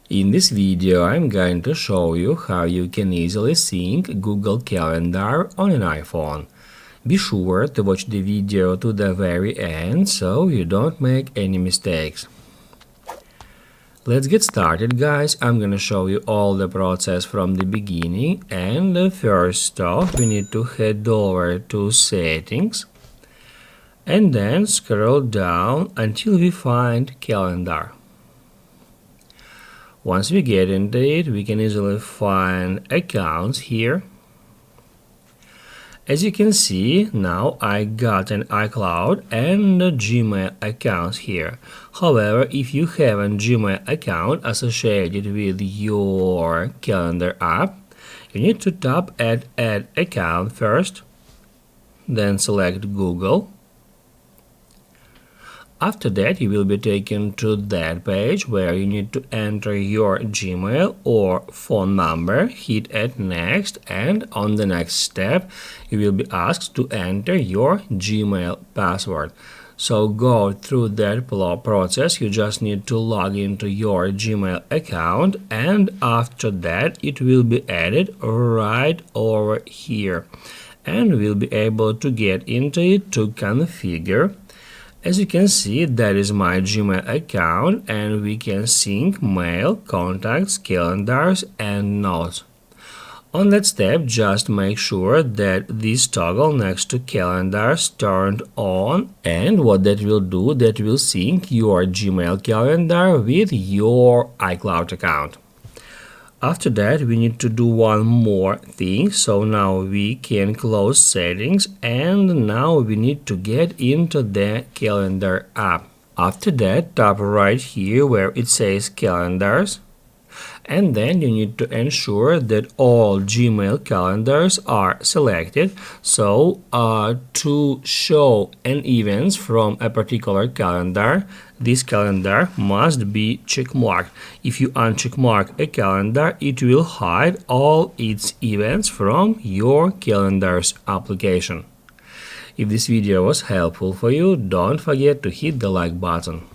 In this video, I'm going to show you how you can easily sync Google Calendar on an iPhone. Be sure to watch the video to the very end so you don't make any mistakes. Let's get started, guys. I'm gonna show you all the process from the beginning, and first off we need to head over to Settings and then scroll down until we find Calendar. Once we get into it, we can easily find accounts here. As you can see, now I got an iCloud and a Gmail account here. However, if you have a Gmail account associated with your calendar app, you need to tap at Add Account first, then select Google. After that, you will be taken to that page where you need to enter your Gmail or phone number, hit at Next, and on the next step, you will be asked to enter your Gmail password. So go through that process. You just need to log into your Gmail account, and after that, it will be added right over here. And we'll be able to get into it to configure. As you can see, that is my Gmail account, and we can sync mail, contacts, calendars, and notes. On that step, just make sure that this toggle next to calendars turned on, and what that will do, that will sync your Gmail calendar with your iCloud account. After that, we need to do one more thing. So now we can close settings, and now we need to get into the calendar app. After that, tap right here where it says calendars, and then you need to ensure that all Gmail calendars are selected. So to show an events from a particular calendar, this calendar must be checkmarked. If you uncheckmark a calendar, it will hide all its events from your calendar's application. If this video was helpful for you, don't forget to hit the like button.